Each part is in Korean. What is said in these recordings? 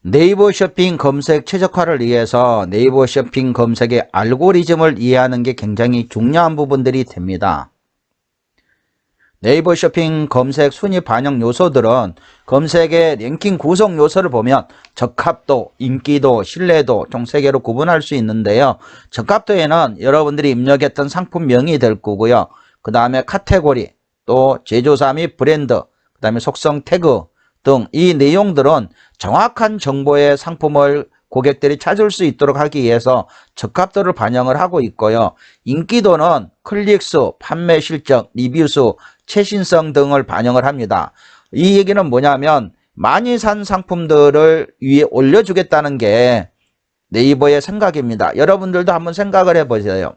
네이버 쇼핑 검색 최적화를 위해서 네이버 쇼핑 검색의 알고리즘을 이해하는 게 굉장히 중요한 부분들이 됩니다. 네이버 쇼핑 검색 순위 반영 요소들은 검색의 랭킹 구성 요소를 보면 적합도, 인기도, 신뢰도 총 3개로 구분할 수 있는데요. 적합도에는 여러분들이 입력했던 상품명이 될 거고요. 그 다음에 카테고리, 또 제조사 및 브랜드, 그 다음에 속성 태그 등 이 내용들은 정확한 정보의 상품을 고객들이 찾을 수 있도록 하기 위해서 적합도를 반영을 하고 있고요. 인기도는 클릭수, 판매 실적, 리뷰수, 최신성 등을 반영을 합니다. 이 얘기는 뭐냐면 많이 산 상품들을 위에 올려주겠다는 게 네이버의 생각입니다. 여러분들도 한번 생각을 해보세요.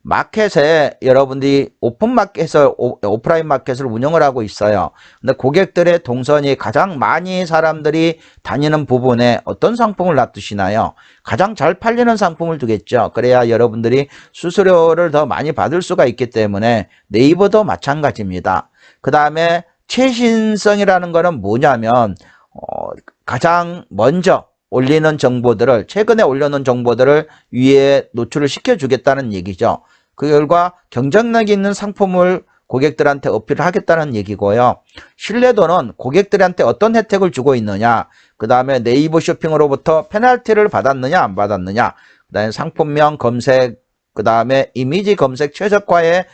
마켓에 여러분들이 오픈마켓을 오프라인 마켓을 운영을 하고 있어요. 근데 고객들의 동선이 가장 많이 사람들이 다니는 부분에 어떤 상품을 놔두시나요? 가장 잘 팔리는 상품을 두겠죠. 그래야 여러분들이 수수료를 더 많이 받을 수가 있기 때문에 네이버도 마찬가지입니다. 그 다음에 최신성이라는 거는 뭐냐면 가장 먼저 올리는 정보들을 최근에 올려놓은 정보들을 위에 노출을 시켜주겠다는 얘기죠. 그 결과 경쟁력 있는 상품을 고객들한테 어필을 하겠다는 얘기고요. 신뢰도는 고객들한테 어떤 혜택을 주고 있느냐, 그 다음에 네이버 쇼핑으로부터 페널티를 받았느냐 안 받았느냐, 그 다음에 상품명 검색, 그 다음에 이미지 검색 최적화에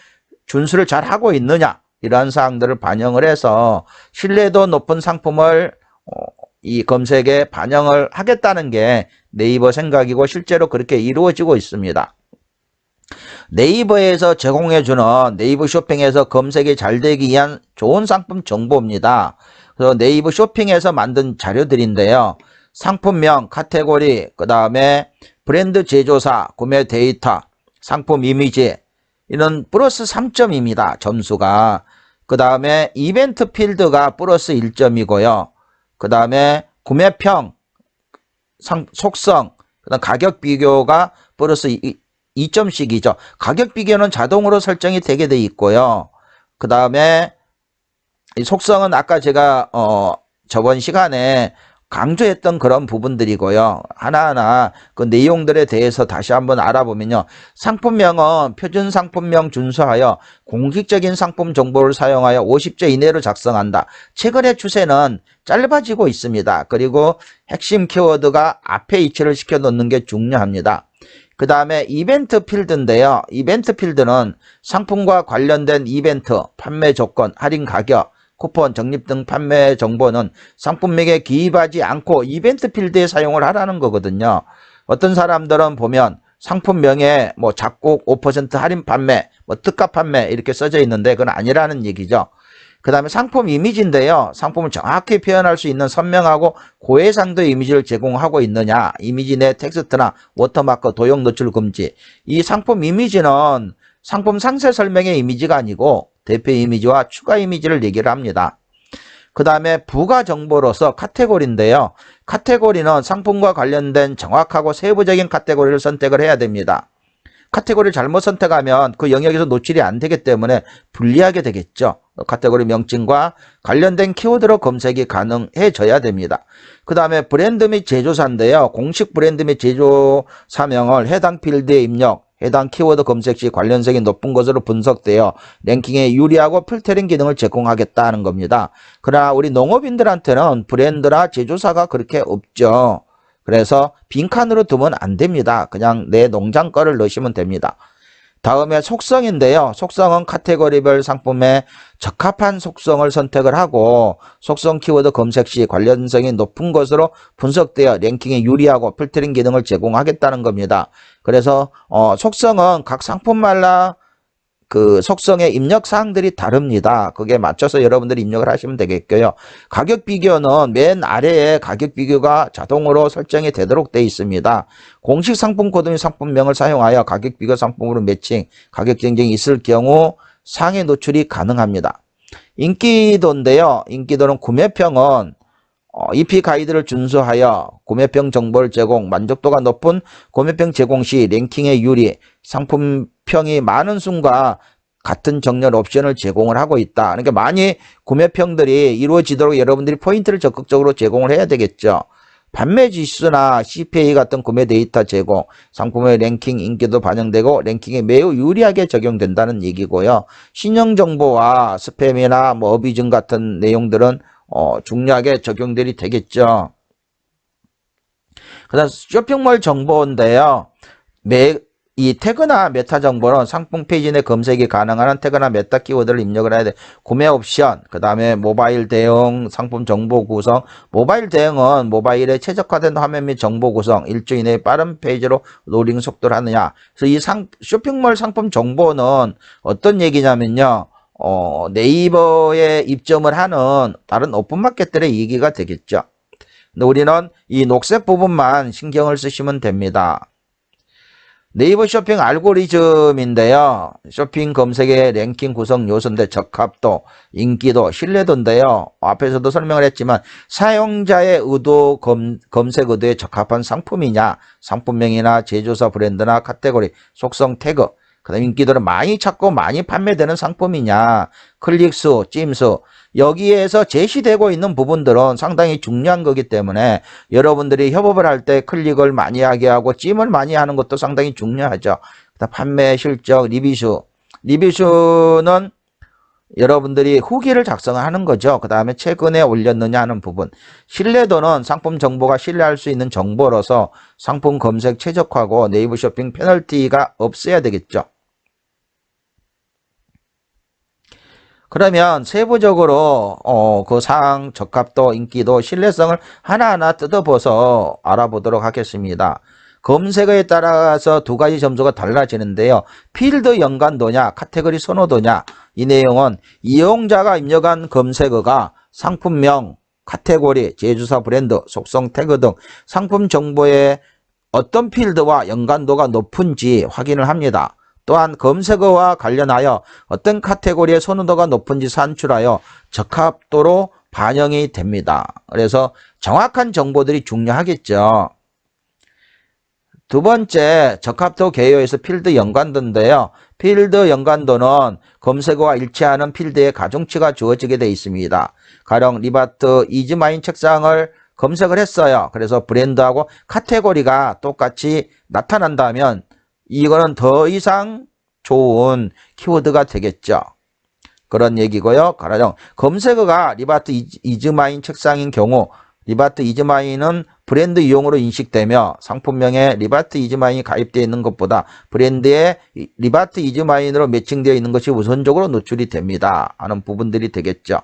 준수를 잘 하고 있느냐, 이러한 사항들을 반영을 해서 신뢰도 높은 상품을 이 검색에 반영을 하겠다는 게 네이버 생각이고 실제로 그렇게 이루어지고 있습니다. 네이버에서 제공해주는 네이버 쇼핑에서 검색이 잘 되기 위한 좋은 상품 정보입니다. 그래서 네이버 쇼핑에서 만든 자료들인데요. 상품명, 카테고리, 그 다음에 브랜드 제조사, 구매 데이터, 상품 이미지, 이런 플러스 3점입니다. 점수가. 그 다음에 이벤트 필드가 플러스 1점이고요. 그 다음에 구매평, 속성, 그다음 가격 비교가 플러스 2점씩이죠. 가격 비교는 자동으로 설정이 되게 돼 있고요. 그 다음에 속성은 아까 제가 저번 시간에 강조했던 그런 부분들이고요. 하나하나 그 내용들에 대해서 다시 한번 알아보면요. 상품명은 표준 상품명 준수하여 공식적인 상품 정보를 사용하여 50자 이내로 작성한다. 최근의 추세는 짧아지고 있습니다. 그리고 핵심 키워드가 앞에 위치를 시켜 놓는 게 중요합니다. 그 다음에 이벤트 필드인데요. 이벤트 필드는 상품과 관련된 이벤트, 판매 조건, 할인 가격, 쿠폰, 적립 등 판매 정보는 상품명에 기입하지 않고 이벤트 필드에 사용을 하라는 거거든요. 어떤 사람들은 보면 상품명에 뭐 작곡 5% 할인 판매, 뭐 특가 판매 이렇게 써져 있는데 그건 아니라는 얘기죠. 그 다음에 상품 이미지인데요. 상품을 정확히 표현할 수 있는 선명하고 고해상도의 이미지를 제공하고 있느냐. 이미지 내 텍스트나 워터마크, 도형 노출 금지. 이 상품 이미지는 상품 상세 설명의 이미지가 아니고 대표 이미지와 추가 이미지를 얘기를 합니다. 그 다음에 부가 정보로서 카테고리인데요. 카테고리는 상품과 관련된 정확하고 세부적인 카테고리를 선택을 해야 됩니다. 카테고리를 잘못 선택하면 그 영역에서 노출이 안 되기 때문에 불리하게 되겠죠. 카테고리 명칭과 관련된 키워드로 검색이 가능해져야 됩니다. 그 다음에 브랜드 및 제조사인데요. 공식 브랜드 및 제조사명을 해당 필드에 입력, 해당 키워드 검색 시 관련성이 높은 것으로 분석되어 랭킹에 유리하고 필터링 기능을 제공하겠다는 겁니다. 그러나 우리 농업인들한테는 브랜드나 제조사가 그렇게 없죠. 그래서 빈칸으로 두면 안 됩니다. 그냥 내 농장 거를 넣으시면 됩니다. 다음에 속성인데요. 속성은 카테고리별 상품에 적합한 속성을 선택을 하고 속성 키워드 검색 시 관련성이 높은 것으로 분석되어 랭킹에 유리하고 필터링 기능을 제공하겠다는 겁니다. 그래서 속성은 각 상품마다 그 속성의 입력 사항들이 다릅니다. 그게 맞춰서 여러분들이 입력을 하시면 되겠고요. 가격 비교는 맨 아래에 가격 비교가 자동으로 설정이 되도록 되어 있습니다. 공식 상품 코드 및 상품명을 사용하여 가격 비교 상품으로 매칭, 가격 경쟁이 있을 경우 상위 노출이 가능합니다. 인기도인데요. 인기도는 구매평은 EP 가이드를 준수하여 구매평 정보를 제공, 만족도가 높은 구매평 제공 시 랭킹에 유리, 상품평이 많은 순과 같은 정렬 옵션을 제공을 하고 있다. 그러니까 많이 구매평들이 이루어지도록 여러분들이 포인트를 적극적으로 제공을 해야 되겠죠. 판매 지수나 CPA 같은 구매 데이터 제공, 상품의 랭킹 인기도 반영되고 랭킹에 매우 유리하게 적용된다는 얘기고요. 신용 정보와 스팸이나 뭐 어비증 같은 내용들은 중요하게 적용들이 되겠죠. 그다음 쇼핑몰 정보인데요. 이 태그나 메타 정보는 상품 페이지 내 검색이 가능한 태그나 메타 키워드를 입력을 해야 돼. 구매 옵션, 그 다음에 모바일 대응, 상품 정보 구성. 모바일 대응은 모바일에 최적화된 화면 및 정보 구성, 일주 이내에 빠른 페이지로 로딩 속도를 하느냐. 그래서 이 쇼핑몰 상품 정보는 어떤 얘기냐면요. 네이버에 입점을 하는 다른 오픈마켓들의 얘기가 되겠죠. 근데 우리는 이 녹색 부분만 신경을 쓰시면 됩니다. 네이버 쇼핑 알고리즘인데요. 쇼핑 검색의 랭킹 구성 요소인데 적합도, 인기도, 신뢰도인데요. 앞에서도 설명을 했지만 사용자의 의도, 검색 의도에 적합한 상품이냐, 상품명이나 제조사 브랜드나 카테고리, 속성 태그, 그 다음 인기도를 많이 찾고 많이 판매되는 상품이냐, 클릭수, 찜수, 여기에서 제시되고 있는 부분들은 상당히 중요한 거기 때문에 여러분들이 협업을 할 때 클릭을 많이 하게 하고 찜을 많이 하는 것도 상당히 중요하죠. 그다음 판매 실적, 리뷰수는 여러분들이 후기를 작성하는 거죠. 그 다음에 최근에 올렸느냐 하는 부분. 신뢰도는 상품 정보가 신뢰할 수 있는 정보로서 상품 검색 최적화고 네이버 쇼핑 페널티가 없어야 되겠죠. 그러면 세부적으로 그 사항, 적합도, 인기도, 신뢰성을 하나하나 뜯어보서 알아보도록 하겠습니다. 검색어에 따라서 두 가지 점수가 달라지는데요. 필드 연관도냐, 카테고리 선호도냐. 이 내용은 이용자가 입력한 검색어가 상품명, 카테고리, 제조사 브랜드, 속성 태그 등 상품 정보의 어떤 필드와 연관도가 높은지 확인을 합니다. 또한 검색어와 관련하여 어떤 카테고리의 선호도가 높은지 산출하여 적합도로 반영이 됩니다. 그래서 정확한 정보들이 중요하겠죠. 두 번째, 적합도 개요에서 필드 연관도인데요. 필드 연관도는 검색어와 일치하는 필드의 가중치가 주어지게 되어 있습니다. 가령 리바트 이즈마인 책상을 검색을 했어요. 그래서 브랜드하고 카테고리가 똑같이 나타난다면 이거는 더 이상 좋은 키워드가 되겠죠. 그런 얘기고요. 가령 검색어가 리바트 이즈마인 책상인 경우 리바트 이즈마인은 브랜드 이용으로 인식되며 상품명에 리바트 이즈마인이 가입되어 있는 것보다 브랜드에 리바트 이즈마인으로 매칭되어 있는 것이 우선적으로 노출이 됩니다 하는 부분들이 되겠죠.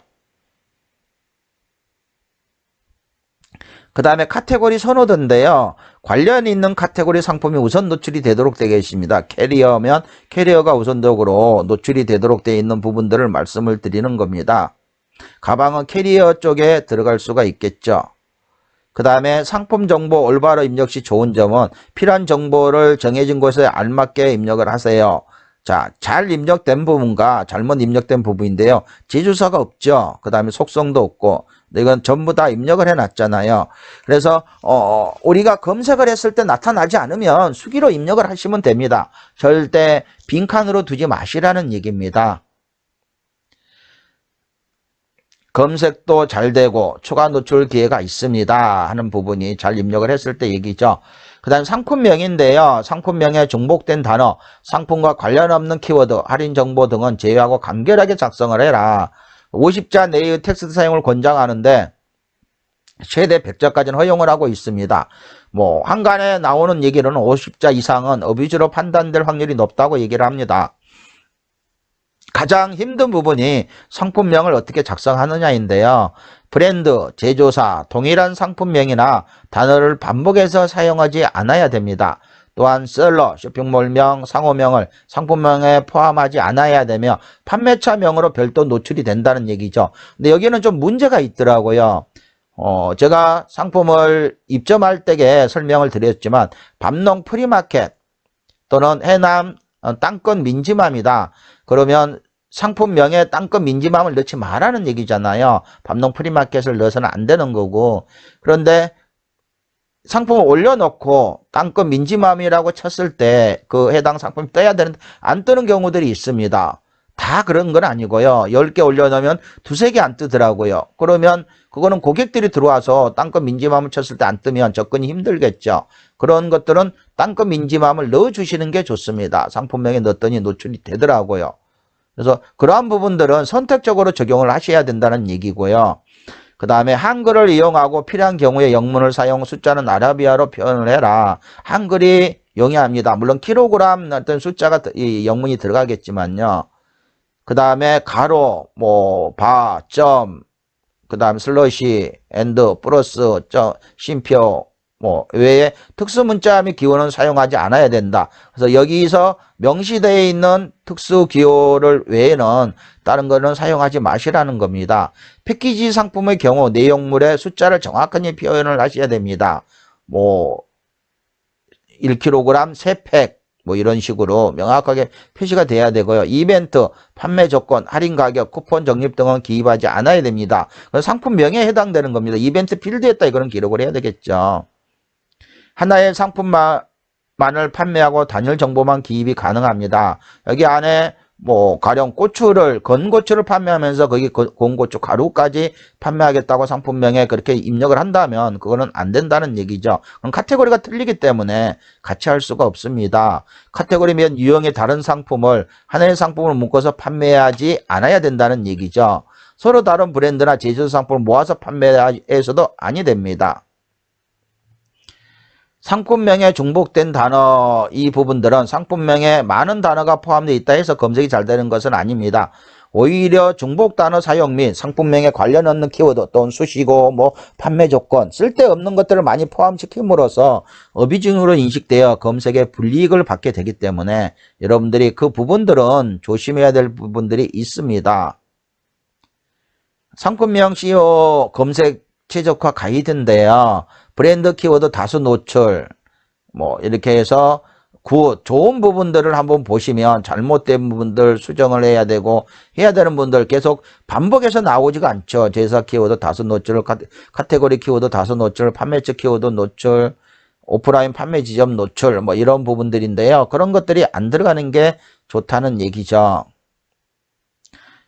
그 다음에 카테고리 선호도인데요. 관련 있는 카테고리 상품이 우선 노출이 되도록 되어 있습니다. 캐리어면 캐리어가 우선적으로 노출이 되도록 되어 있는 부분들을 말씀을 드리는 겁니다. 가방은 캐리어 쪽에 들어갈 수가 있겠죠. 그 다음에 상품 정보 올바로 입력 시 좋은 점은 필요한 정보를 정해진 곳에 알맞게 입력을 하세요. 자, 잘 입력된 부분과 잘못 입력된 부분인데요. 제조사가 없죠. 그 다음에 속성도 없고 이건 전부 다 입력을 해놨잖아요. 그래서 우리가 검색을 했을 때 나타나지 않으면 수기로 입력을 하시면 됩니다. 절대 빈칸으로 두지 마시라는 얘기입니다. 검색도 잘 되고 추가 노출 기회가 있습니다 하는 부분이 잘 입력을 했을 때 얘기죠. 그 다음 상품명인데요. 상품명에 중복된 단어, 상품과 관련 없는 키워드, 할인 정보 등은 제외하고 간결하게 작성을 해라. 50자 내의 텍스트 사용을 권장하는데 최대 100자까지는 허용을 하고 있습니다. 뭐 한간에 나오는 얘기로는 50자 이상은 어뷰즈로 판단될 확률이 높다고 얘기를 합니다. 가장 힘든 부분이 상품명을 어떻게 작성하느냐인데요. 브랜드, 제조사, 동일한 상품명이나 단어를 반복해서 사용하지 않아야 됩니다. 또한 셀러, 쇼핑몰명, 상호명을 상품명에 포함하지 않아야 되며 판매처명으로 별도 노출이 된다는 얘기죠. 근데 여기는 좀 문제가 있더라고요. 제가 상품을 입점할 때에 설명을 드렸지만 밤농 프리마켓 또는 해남 땅끝 민지맘이다. 그러면 상품명에 땅끝 민지맘을 넣지 말라는 얘기잖아요. 밤농 프리마켓을 넣어서는 안 되는 거고. 그런데 상품을 올려놓고 땅끝 민지맘이라고 쳤을 때 그 해당 상품이 떠야 되는데 안 뜨는 경우들이 있습니다. 다 그런 건 아니고요. 10개 올려놓으면 두세 개 안 뜨더라고요. 그러면 그거는 고객들이 들어와서 땅끝 민지맘을 쳤을 때 안 뜨면 접근이 힘들겠죠. 그런 것들은 땅끝 민지맘을 넣어주시는 게 좋습니다. 상품명에 넣었더니 노출이 되더라고요. 그래서 그러한 부분들은 선택적으로 적용을 하셔야 된다는 얘기고요. 그 다음에 한글을 이용하고 필요한 경우에 영문을 사용, 숫자는 아라비아로 표현을 해라. 한글이 용이합니다. 물론 킬로그램 어떤 숫자가 이 영문이 들어가겠지만요. 그 다음에 가로, 뭐, 바, 점, 그 다음 슬러시, 엔드, 플러스, 점, 쉼표, 뭐, 외에 특수문자 및 기호는 사용하지 않아야 된다. 그래서 여기서 명시되어 있는 특수기호를 외에는 다른 거는 사용하지 마시라는 겁니다. 패키지 상품의 경우 내용물에 숫자를 정확하게 표현을 하셔야 됩니다. 뭐, 1kg 3팩, 뭐 이런 식으로 명확하게 표시가 돼야 되고요. 이벤트, 판매 조건, 할인 가격, 쿠폰 적립 등은 기입하지 않아야 됩니다. 상품명에 해당되는 겁니다. 이벤트 필드에다 이거는 기록을 해야 되겠죠. 하나의 상품만을 판매하고 단일 정보만 기입이 가능합니다. 여기 안에 뭐 가령 고추를 건고추를 판매하면서 거기 건고추 가루까지 판매하겠다고 상품명에 그렇게 입력을 한다면 그거는 안 된다는 얘기죠. 그럼 카테고리가 틀리기 때문에 같이 할 수가 없습니다. 카테고리면 유형의 다른 상품을 하나의 상품을 묶어서 판매하지 않아야 된다는 얘기죠. 서로 다른 브랜드나 제조 상품을 모아서 판매해서도 아니 됩니다. 상품명에 중복된 단어 이 부분들은 상품명에 많은 단어가 포함되어 있다 해서 검색이 잘 되는 것은 아닙니다. 오히려 중복 단어 사용 및 상품명에 관련 없는 키워드 또는 수식어, 뭐 판매 조건, 쓸데없는 것들을 많이 포함시킴으로써 어비중으로 인식되어 검색에 불이익을 받게 되기 때문에 여러분들이 그 부분들은 조심해야 될 부분들이 있습니다. 상품명 SEO 검색 최적화 가이드인데요. 브랜드 키워드 다수 노출, 뭐 이렇게 해서 좋은 부분들을 한번 보시면 잘못된 부분들 수정을 해야 되고 해야 되는 분들 계속 반복해서 나오지가 않죠. 제사 키워드 다수 노출, 카테고리 키워드 다수 노출, 판매처 키워드 노출, 오프라인 판매 지점 노출 뭐 이런 부분들인데요. 그런 것들이 안 들어가는 게 좋다는 얘기죠.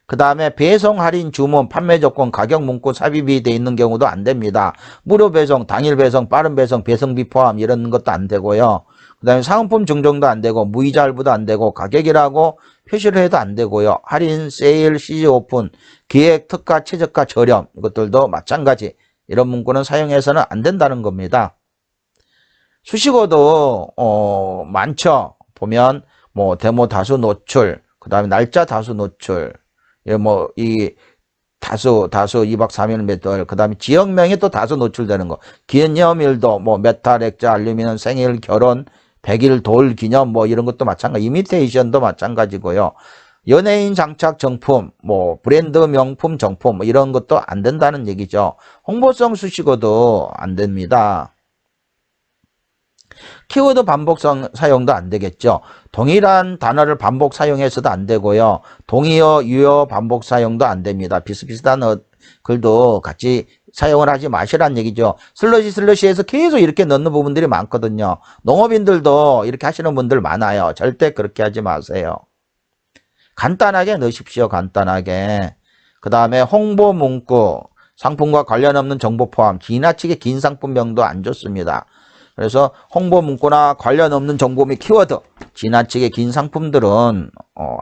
그 다음에 배송, 할인, 주문, 판매 조건, 가격 문구 삽입이 돼 있는 경우도 안 됩니다. 무료 배송, 당일 배송, 빠른 배송, 배송비 포함 이런 것도 안 되고요. 그 다음에 상품 증정도 안 되고 무이자 할부도 안 되고 가격이라고 표시를 해도 안 되고요. 할인, 세일, 시즈 오픈, 기획, 특가, 최저가, 저렴 이것들도 마찬가지 이런 문구는 사용해서는 안 된다는 겁니다. 수식어도 많죠. 보면 뭐 데모 다수 노출, 그 다음에 날짜 다수 노출, 뭐 이 다수 2박 3일 몇 달, 그 다음에 지역명이 또 다수 노출되는 거, 기념일도 뭐 메탈, 액자, 알루미늄, 생일, 결혼, 100일 돌 기념 뭐 이런 것도 마찬가지, 이미테이션도 마찬가지고요. 연예인 장착 정품, 뭐 브랜드 명품 정품 뭐 이런 것도 안 된다는 얘기죠. 홍보성 수식어도 안 됩니다. 키워드 반복 사용도 안 되겠죠. 동일한 단어를 반복 사용해서도 안 되고요. 동의어, 유어 반복 사용도 안 됩니다. 비슷비슷한 글도 같이 사용을 하지 마시란 얘기죠. 슬러시에서 계속 이렇게 넣는 부분들이 많거든요. 농업인들도 이렇게 하시는 분들 많아요. 절대 그렇게 하지 마세요. 간단하게 넣으십시오. 간단하게. 그 다음에 홍보 문구, 상품과 관련 없는 정보 포함, 지나치게 긴 상품명도 안 좋습니다. 그래서 홍보 문구나 관련 없는 정보 및 키워드, 지나치게 긴 상품들은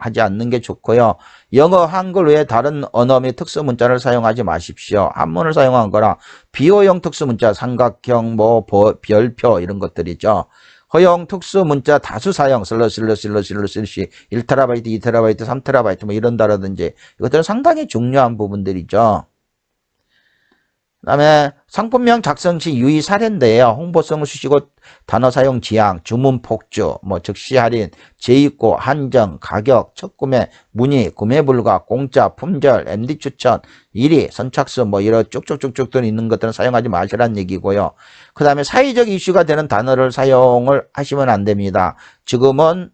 하지 않는 게 좋고요. 영어, 한글 외에 다른 언어 및 특수 문자를 사용하지 마십시오. 한문을 사용한 거라 비호용 특수 문자, 삼각형, 뭐 별표 이런 것들이죠. 허용 특수 문자 다수 사용, 슬러시 1TB, 2TB, 3TB 뭐 이런다라든지 이것들은 상당히 중요한 부분들이죠. 그 다음에 상품명 작성 시 유의 사례인데요. 홍보성 수식어 단어 사용 지향, 주문 폭주, 뭐 즉시 할인, 재입고, 한정, 가격, 첫 구매, 문의, 구매 불가, 공짜, 품절, MD 추천, 1위, 선착순 뭐 이런 쭉쭉쭉쭉 있는 것들은 사용하지 마시라는 얘기고요. 그 다음에 사회적 이슈가 되는 단어를 사용을 하시면 안 됩니다. 지금은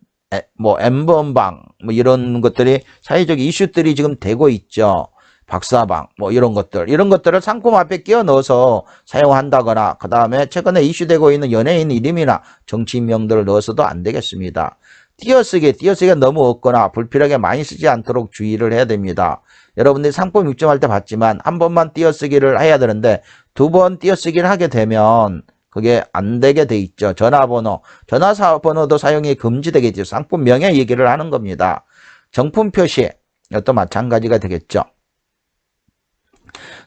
뭐 N번방 뭐 이런 것들이 사회적 이슈들이 지금 되고 있죠. 박사방 뭐 이런 것들을 상품 앞에 끼워 넣어서 사용한다거나 그 다음에 최근에 이슈되고 있는 연예인 이름이나 정치인명들을 넣어서도 안 되겠습니다. 띄어쓰기가 너무 없거나 불필요하게 많이 쓰지 않도록 주의를 해야 됩니다. 여러분들이 상품 입점할 때 봤지만 한 번만 띄어쓰기를 해야 되는데 두 번 띄어쓰기를 하게 되면 그게 안 되게 돼 있죠. 전화번호도 사용이 금지되겠죠. 상품명의 얘기를 하는 겁니다. 정품 표시, 이것도 마찬가지가 되겠죠.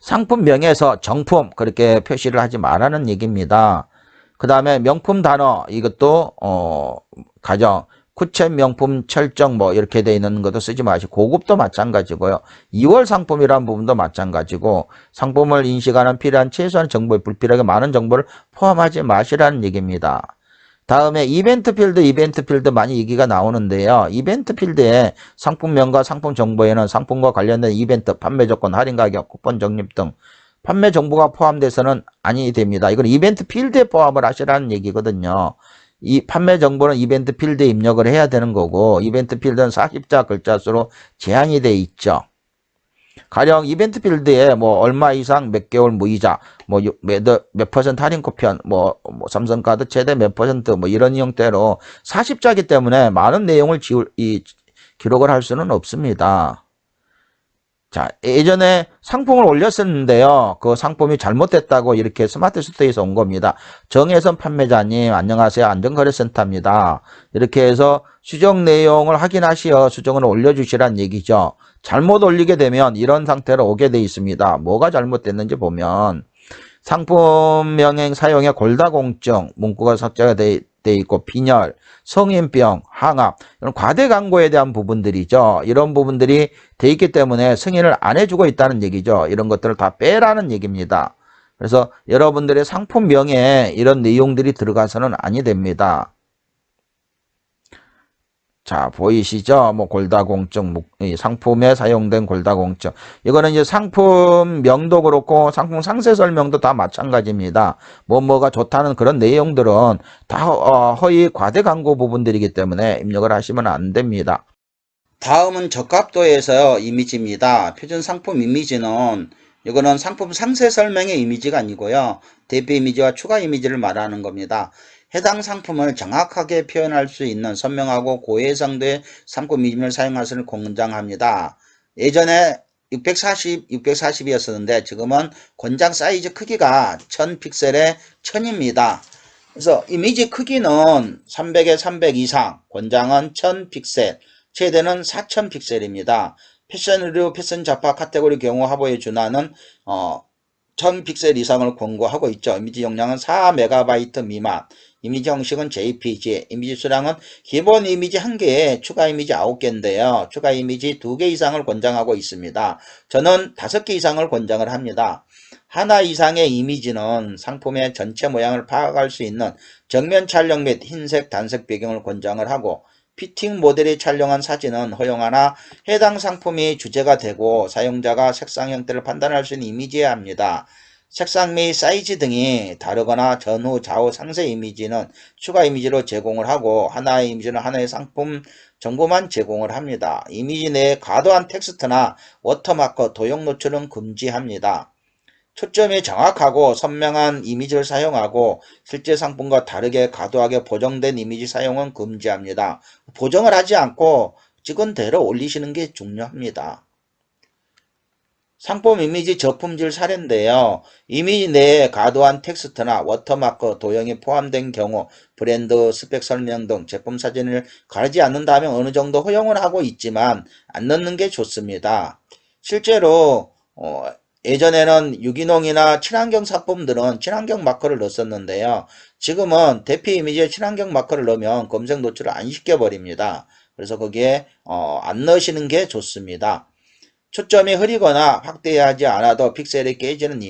상품명에서 정품 그렇게 표시를 하지 말라는 얘기입니다. 그 다음에 명품 단어, 이것도 가정 쿠첸 명품 철정 뭐 이렇게 돼 있는 것도 쓰지 마시고, 고급도 마찬가지고요. 2월 상품이라는 부분도 마찬가지고, 상품을 인식하는 필요한 최소한의 정보에 불필요하게 많은 정보를 포함하지 마시라는 얘기입니다. 다음에 이벤트 필드 많이 얘기가 나오는데요. 이벤트 필드에 상품명과 상품 정보에는 상품과 관련된 이벤트, 판매 조건, 할인 가격, 쿠폰 적립 등 판매 정보가 포함돼서는 아니 됩니다. 이건 이벤트 필드에 포함을 하시라는 얘기거든요. 이 판매 정보는 이벤트 필드에 입력을 해야 되는 거고, 이벤트 필드는 40자 글자 수로 제한이 돼 있죠. 가령 이벤트 필드에 뭐 얼마 이상 몇 개월 무이자, 뭐 몇 퍼센트 할인 쿠폰, 뭐 삼성카드 최대 몇 퍼센트 뭐 이런 형태로 40자기 때문에 많은 내용을 기록을 할 수는 없습니다. 자, 예전에 상품을 올렸었는데요. 그 상품이 잘못됐다고 이렇게 스마트 스토어에서 온 겁니다. 정혜선 판매자님, 안녕하세요. 안전거래센터입니다. 이렇게 해서 수정 내용을 확인하시어 수정을 올려주시란 얘기죠. 잘못 올리게 되면 이런 상태로 오게 돼 있습니다. 뭐가 잘못됐는지 보면 상품 명행 사용에 골다공증 문구가 삭제가 돼 있고, 빈혈, 성인병, 항암, 이런 과대 광고에 대한 부분들이죠. 이런 부분들이 돼 있기 때문에 승인을 안 해주고 있다는 얘기죠. 이런 것들을 다 빼라는 얘기입니다. 그래서 여러분들의 상품명에 이런 내용들이 들어가서는 아니 됩니다. 자, 보이시죠? 뭐 골다공증, 상품에 사용된 골다공증. 이거는 이제 상품명도 그렇고 상품 상세 설명도 다 마찬가지입니다. 뭐가 좋다는 그런 내용들은 다 허위 과대 광고 부분들이기 때문에 입력을 하시면 안 됩니다. 다음은 저값도에서 이미지입니다. 표준 상품 이미지는 이거는 상품 상세 설명의 이미지가 아니고요. 대표 이미지와 추가 이미지를 말하는 겁니다. 해당 상품을 정확하게 표현할 수 있는 선명하고 고해상도의 상품 이미지를 사용할 것을 권장합니다. 예전에 640이었었는데 지금은 권장 사이즈 크기가 1000픽셀에 1000입니다. 그래서 이미지 크기는 300에 300 이상, 권장은 1000픽셀, 최대는 4000픽셀입니다. 패션 의류, 패션 잡화 카테고리 경우 화보의 준하는 1000픽셀 이상을 권고하고 있죠. 이미지 용량은 4MB 미만, 이미지 형식은 JPG, 이미지 수량은 기본 이미지 1개에 추가 이미지 9개인데요. 추가 이미지 2개 이상을 권장하고 있습니다. 저는 5개 이상을 권장을 합니다. 하나 이상의 이미지는 상품의 전체 모양을 파악할 수 있는 정면 촬영 및 흰색, 단색 배경을 권장을 하고, 피팅 모델이 촬영한 사진은 허용하나 해당 상품이 주제가 되고 사용자가 색상 형태를 판단할 수 있는 이미지여야 합니다. 색상 및 사이즈 등이 다르거나 전후, 좌우, 상세 이미지는 추가 이미지로 제공을 하고, 하나의 이미지는 하나의 상품 정보만 제공을 합니다. 이미지 내에 과도한 텍스트나 워터마크, 도형 노출은 금지합니다. 초점이 정확하고 선명한 이미지를 사용하고 실제 상품과 다르게 과도하게 보정된 이미지 사용은 금지합니다. 보정을 하지 않고 찍은 대로 올리시는 게 중요합니다. 상품 이미지 저품질 사례인데요. 이미지 내에 과도한 텍스트나 워터마크, 도형이 포함된 경우 브랜드, 스펙 설명 등 제품 사진을 가리지 않는다면 어느 정도 허용을 하고 있지만 안 넣는 게 좋습니다. 실제로 예전에는 유기농이나 친환경 상품들은 친환경 마커를 넣었었는데요. 지금은 대피 이미지에 친환경 마커를 넣으면 검색 노출을 안 시켜버립니다. 그래서 거기에 안 넣으시는 게 좋습니다. 초점이 흐리거나 확대하지 않아도 픽셀이 깨지는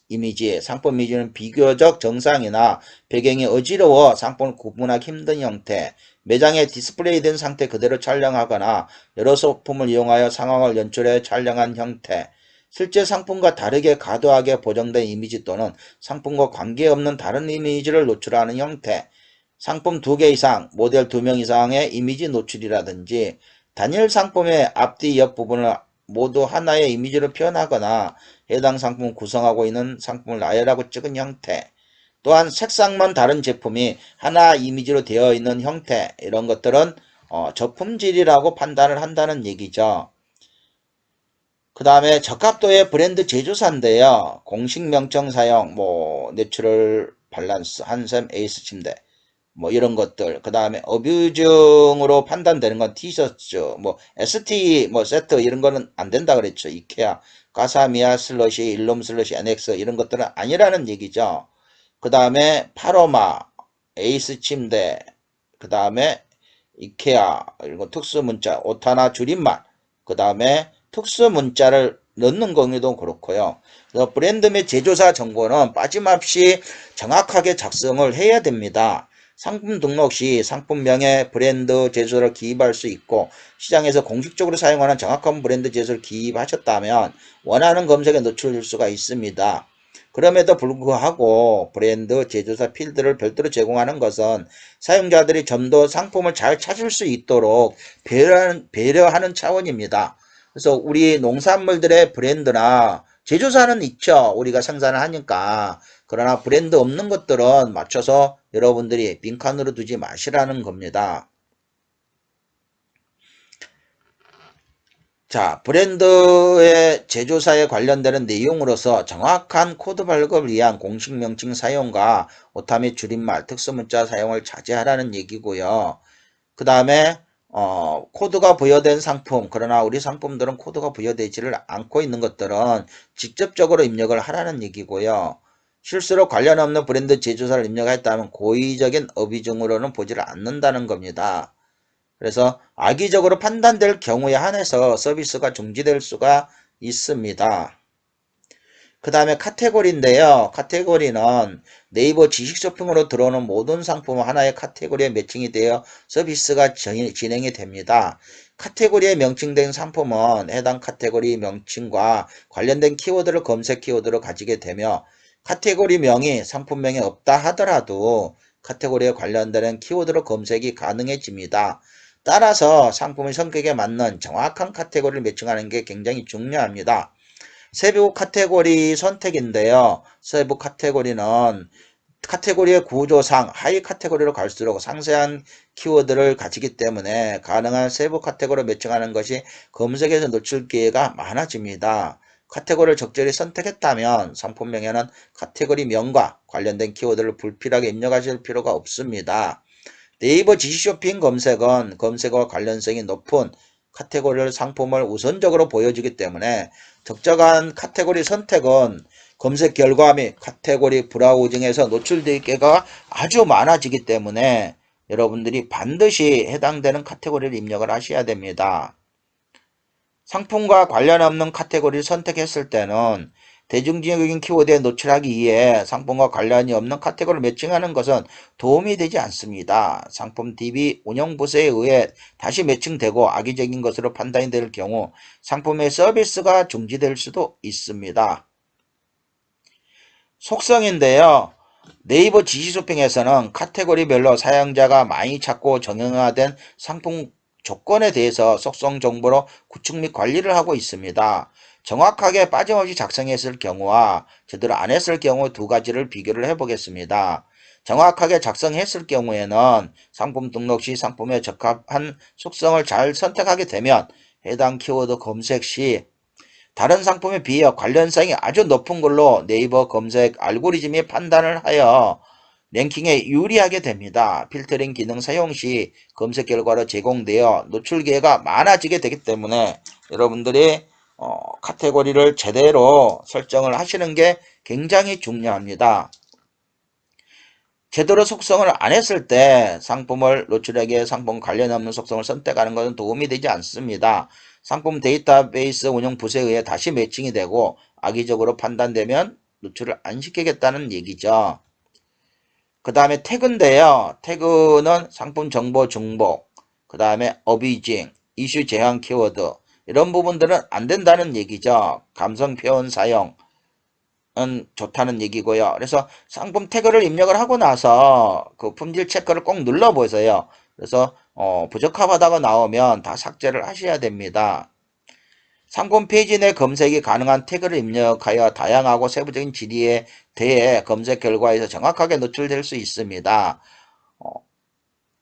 이미지, 상품 이미지는 비교적 정상이나 배경이 어지러워 상품을 구분하기 힘든 형태, 매장에 디스플레이된 상태 그대로 촬영하거나 여러 소품을 이용하여 상황을 연출해 촬영한 형태, 실제 상품과 다르게 과도하게 보정된 이미지 또는 상품과 관계없는 다른 이미지를 노출하는 형태, 상품 2개 이상, 모델 2명 이상의 이미지 노출이라든지 단일 상품의 앞뒤 옆 부분을 모두 하나의 이미지로 표현하거나 해당 상품을 구성하고 있는 상품을 나열하고 찍은 형태, 또한 색상만 다른 제품이 하나 이미지로 되어 있는 형태 이런 것들은 저품질이라고 판단을 한다는 얘기죠. 그 다음에 적합도의 브랜드 제조사인데요. 공식 명称사용, 내추럴 밸런스, 한샘 에이스 침대, 이런 것들. 그 다음에 어뷰징으로 판단되는 건 티셔츠, ST, 세트 이런 거는 안 된다 그랬죠. 이케아, 가사미아 슬러시, 일롬 슬러시, NX 이런 것들은 아니라는 얘기죠. 그 다음에 파로마, 에이스 침대, 그 다음에 이케아, 이런 특수 문자, 오타나 줄임말, 그 다음에 특수 문자를 넣는 경우도 그렇고요. 그래서 브랜드 및 제조사 정보는 빠짐없이 정확하게 작성을 해야 됩니다. 상품 등록 시 상품명에 브랜드 제조를 기입할 수 있고 시장에서 공식적으로 사용하는 정확한 브랜드 제조를 기입하셨다면 원하는 검색에 노출될 수가 있습니다. 그럼에도 불구하고 브랜드 제조사 필드를 별도로 제공하는 것은 사용자들이 좀 더 상품을 잘 찾을 수 있도록 배려하는 차원입니다. 그래서 우리 농산물들의 브랜드나 제조사는 있죠. 우리가 생산을 하니까. 그러나 브랜드 없는 것들은 맞춰서 여러분들이 빈칸으로 두지 마시라는 겁니다. 자, 브랜드의 제조사에 관련되는 내용으로서 정확한 코드 발급을 위한 공식 명칭 사용과 오타 및 줄임말, 특수문자 사용을 자제하라는 얘기고요. 그 다음에 코드가 부여된 상품, 그러나 우리 상품들은 코드가 부여되지를 않고 있는 것들은 직접적으로 입력을 하라는 얘기고요. 실수로 관련 없는 브랜드 제조사를 입력했다면 고의적인 어비중으로는 보지를 않는다는 겁니다. 그래서 악의적으로 판단될 경우에 한해서 서비스가 중지될 수가 있습니다. 그 다음에 카테고리인데요. 카테고리는 네이버 지식 쇼핑으로 들어오는 모든 상품은 하나의 카테고리에 매칭이 되어 서비스가 진행이 됩니다. 카테고리에 명칭된 상품은 해당 카테고리 명칭과 관련된 키워드를 검색 키워드로 가지게 되며 카테고리명이 상품명에 없다 하더라도 카테고리에 관련되는 키워드로 검색이 가능해집니다. 따라서 상품의 성격에 맞는 정확한 카테고리를 매칭하는 게 굉장히 중요합니다. 세부 카테고리 선택인데요. 세부 카테고리는 카테고리의 구조상 하위 카테고리로 갈수록 상세한 키워드를 가지기 때문에 가능한 세부 카테고리를 매칭하는 것이 검색에서 노출 기회가 많아집니다. 카테고리를 적절히 선택했다면 상품명에는 카테고리명과 관련된 키워드를 불필요하게 입력하실 필요가 없습니다. 네이버 지식쇼핑 검색은 검색어와 관련성이 높은 카테고리를 상품을 우선적으로 보여주기 때문에 적절한 카테고리 선택은 검색 결과 및 카테고리 브라우징에서 노출될 기회가 아주 많아지기 때문에 여러분들이 반드시 해당되는 카테고리를 입력을 하셔야 됩니다. 상품과 관련 없는 카테고리를 선택했을 때는 대중적인 키워드에 노출하기 위해 상품과 관련이 없는 카테고리를 매칭하는 것은 도움이 되지 않습니다. 상품 DB 운영부서에 의해 다시 매칭되고 악의적인 것으로 판단이 될 경우 상품의 서비스가 중지될 수도 있습니다. 속성인데요. 네이버 지식쇼핑에서는 카테고리별로 사용자가 많이 찾고 정형화된 상품 조건에 대해서 속성 정보로 구축 및 관리를 하고 있습니다. 정확하게 빠짐없이 작성했을 경우와 제대로 안 했을 경우 두 가지를 비교를 해 보겠습니다. 정확하게 작성했을 경우에는 상품 등록 시 상품에 적합한 속성을 잘 선택하게 되면 해당 키워드 검색 시 다른 상품에 비해 관련성이 아주 높은 걸로 네이버 검색 알고리즘이 판단을 하여 랭킹에 유리하게 됩니다. 필터링 기능 사용 시 검색 결과로 제공되어 노출 기회가 많아지게 되기 때문에 여러분들이 카테고리를 제대로 설정을 하시는 게 굉장히 중요합니다. 제대로 속성을 안 했을 때 상품을 노출하기 위해 상품 관련 없는 속성을 선택하는 것은 도움이 되지 않습니다. 상품 데이터베이스 운영 부서에 의해 다시 매칭이 되고 악의적으로 판단되면 노출을 안 시키겠다는 얘기죠. 그 다음에 태그인데요. 태그는 상품 정보 중복, 그 다음에 어비징, 이슈 제한 키워드 이런 부분들은 안 된다는 얘기죠. 감성 표현 사용 은 좋다는 얘기고요. 그래서 상품 태그를 입력을 하고 나서 그 품질 체크를 꼭 눌러보세요. 그래서 부적합하다고 나오면 다 삭제를 하셔야 됩니다. 상품 페이지 내 검색이 가능한 태그를 입력하여 다양하고 세부적인 질의에 대해 검색 결과에서 정확하게 노출될 수 있습니다.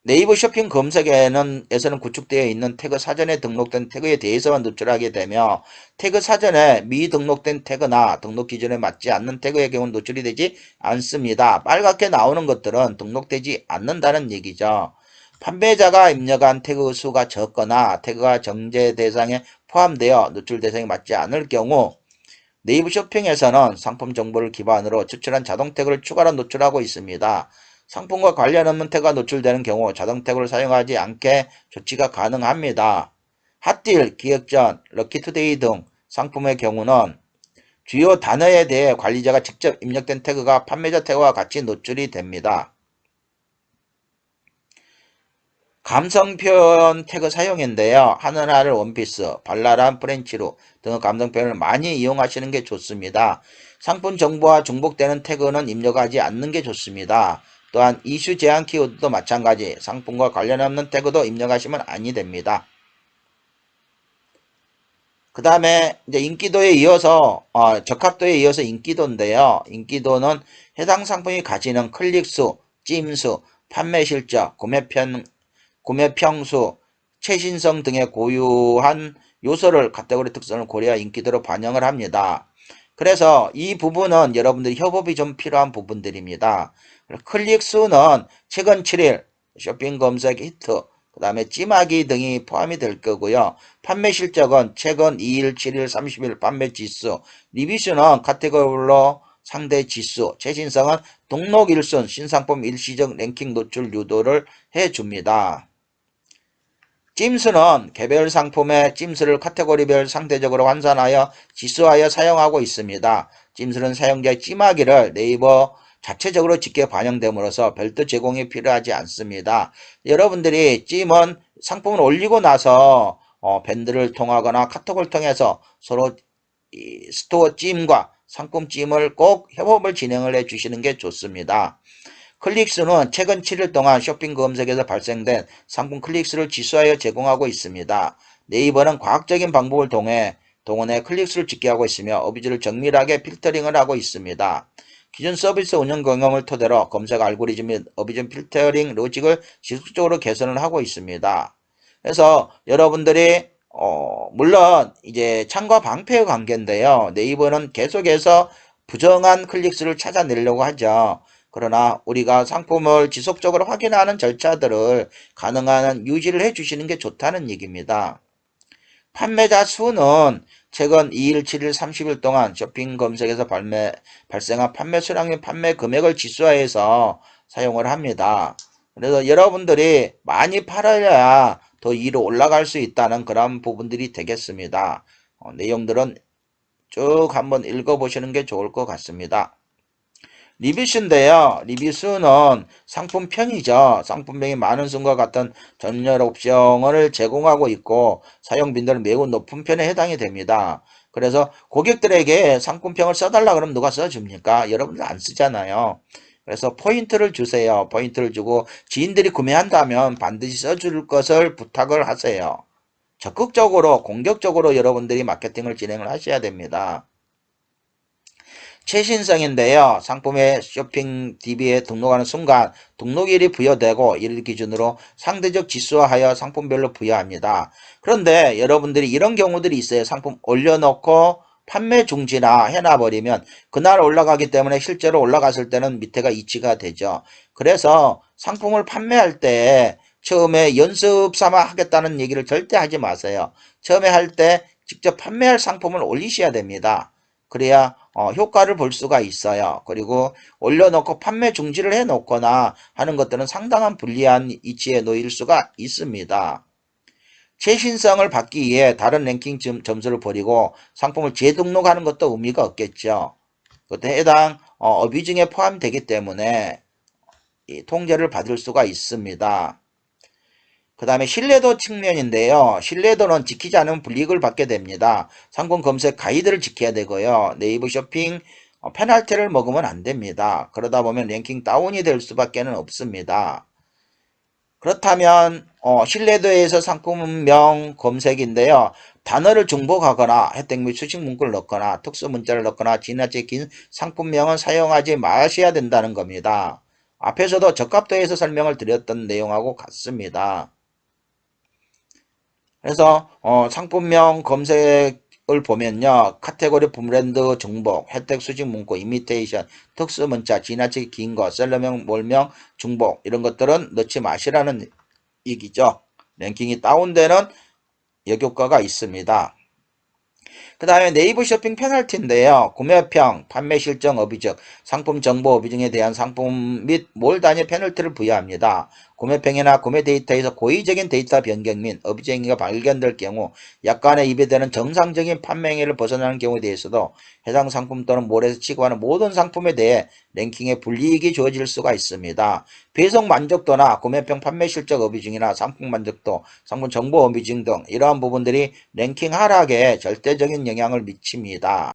네이버 쇼핑 검색에서는 구축되어 있는 태그 사전에 등록된 태그에 대해서만 노출하게 되며 태그 사전에 미등록된 태그나 등록 기준에 맞지 않는 태그의 경우는 노출이 되지 않습니다. 빨갛게 나오는 것들은 등록되지 않는다는 얘기죠. 판매자가 입력한 태그 수가 적거나 태그가 정제 대상에 포함되어 노출 대상에 맞지 않을 경우 네이버 쇼핑에서는 상품 정보를 기반으로 추출한 자동 태그를 추가로 노출하고 있습니다. 상품과 관련 없는 태그가 노출되는 경우 자동 태그를 사용하지 않게 조치가 가능합니다. 핫딜, 기획전, 럭키투데이 등 상품의 경우는 주요 단어에 대해 관리자가 직접 입력된 태그가 판매자 태그와 같이 노출이 됩니다. 감성 표현 태그 사용인데요. 하늘하늘 원피스, 발랄한 프렌치루 등의 감성 표현을 많이 이용하시는 게 좋습니다. 상품 정보와 중복되는 태그는 입력하지 않는 게 좋습니다. 또한 이슈 제한 키워드도 마찬가지 상품과 관련 없는 태그도 입력하시면 아니 됩니다. 그 다음에 이제 인기도에 이어서 적합도에 이어서 인기도인데요. 인기도는 해당 상품이 가지는 클릭수, 찜수, 판매 실적, 구매 평수, 최신성 등의 고유한 요소를 카테고리 특성을 고려해 인기도로 반영을 합니다. 그래서 이 부분은 여러분들이 협업이 좀 필요한 부분들입니다. 클릭 수는 최근 7일 쇼핑 검색 히트, 그 다음에 찜하기 등이 포함이 될 거고요. 판매 실적은 최근 2일, 7일, 30일 판매 지수, 리뷰수는 카테고리로 상대 지수, 최신성은 등록 1순, 신상품 일시적 랭킹 노출 유도를 해줍니다. 찜스는 개별 상품의 찜스를 카테고리별 상대적으로 환산하여 지수하여 사용하고 있습니다. 찜스는 사용자의 찜하기를 네이버 자체적으로 직계 반영됨으로써 별도 제공이 필요하지 않습니다. 여러분들이 찜은 상품을 올리고 나서 밴드를 통하거나 카톡을 통해서 서로 스토어 찜과 상품 찜을 꼭 협업을 진행을 해 주시는 게 좋습니다. 클릭수는 최근 7일 동안 쇼핑 검색에서 발생된 상품 클릭수를 지수하여 제공하고 있습니다. 네이버는 과학적인 방법을 동원해 클릭수를 집계하고 있으며 어뷰즈를 정밀하게 필터링을 하고 있습니다. 기존 서비스 운영 경험을 토대로 검색 알고리즘 및 어뷰즈 필터링 로직을 지속적으로 개선을 하고 있습니다. 그래서 여러분들이 물론 이제 창과 방패의 관계인데요. 네이버는 계속해서 부정한 클릭수를 찾아내려고 하죠. 그러나 우리가 상품을 지속적으로 확인하는 절차들을 가능한 유지를 해주시는 게 좋다는 얘기입니다. 판매자 수는 최근 2일, 7일, 30일 동안 쇼핑 검색에서 발생한 판매 수량 및 판매 금액을 지수화해서 사용을 합니다. 그래서 여러분들이 많이 팔아야 더 위로 올라갈 수 있다는 그런 부분들이 되겠습니다. 내용들은 쭉 한번 읽어보시는 게 좋을 것 같습니다. 리뷰수인데요. 리뷰수는 상품평이죠. 상품명이 많은 순과 같은 전열 옵션을 제공하고 있고 사용 빈도는 매우 높은 편에 해당이 됩니다. 그래서 고객들에게 상품평을 써달라 그러면 누가 써줍니까? 여러분들 안 쓰잖아요. 그래서 포인트를 주세요. 포인트를 주고 지인들이 구매한다면 반드시 써줄 것을 부탁을 하세요. 적극적으로 공격적으로 여러분들이 마케팅을 진행을 하셔야 됩니다. 최신성인데요. 상품의 쇼핑 DB에 등록하는 순간 등록일이 부여되고 이를 기준으로 상대적 지수화하여 상품별로 부여합니다. 그런데 여러분들이 이런 경우들이 있어요. 상품 올려놓고 판매 중지나 해놔버리면 그날 올라가기 때문에 실제로 올라갔을 때는 밑에가 이치가 되죠. 그래서 상품을 판매할 때 처음에 연습 삼아 하겠다는 얘기를 절대 하지 마세요. 처음에 할 때 직접 판매할 상품을 올리셔야 됩니다. 그래야 효과를 볼 수가 있어요. 그리고 올려놓고 판매 중지를 해놓거나 하는 것들은 상당한 불리한 위치에 놓일 수가 있습니다. 최신성을 받기 위해 다른 랭킹 점수를 버리고 상품을 재등록하는 것도 의미가 없겠죠. 그때 해당 어뷰징에 포함되기 때문에 이 통제를 받을 수가 있습니다. 그 다음에 신뢰도 측면인데요. 신뢰도는 지키지 않으면 불이익을 받게 됩니다. 상품 검색 가이드를 지켜야 되고요. 네이버 쇼핑 페널티를 먹으면 안 됩니다. 그러다 보면 랭킹 다운이 될 수밖에 없습니다. 그렇다면 신뢰도에서 상품명 검색인데요. 단어를 중복하거나 혜택 및 수식 문구를 넣거나 특수 문자를 넣거나 지나치게 긴 상품명은 사용하지 마셔야 된다는 겁니다. 앞에서도 적합도에서 설명을 드렸던 내용하고 같습니다. 그래서 상품명 검색을 보면요. 카테고리 브랜드 중복, 혜택 수식 문구, 이미테이션, 특수 문자, 지나치게 긴 거, 셀러명, 몰명, 중복 이런 것들은 넣지 마시라는 얘기죠. 랭킹이 다운되는 역효과가 있습니다. 그 다음에 네이버 쇼핑 페널티인데요. 구매평, 판매 실정 어비적, 상품 정보 어비증에 대한 상품 및 몰 단위 페널티를 부여합니다. 구매평이나 구매 데이터에서 고의적인 데이터 변경 및 어비증이 발견될 경우 약관에 위배되는 정상적인 판매 행위를 벗어나는 경우에 대해서도 해당 상품 또는 몰에서 취급하는 모든 상품에 대해 랭킹에 불이익이 주어질 수가 있습니다. 배송 만족도나 구매평 판매 실적 어비증이나 상품 만족도, 상품 정보 어비증 등 이러한 부분들이 랭킹 하락에 절대적인 영향을 미칩니다.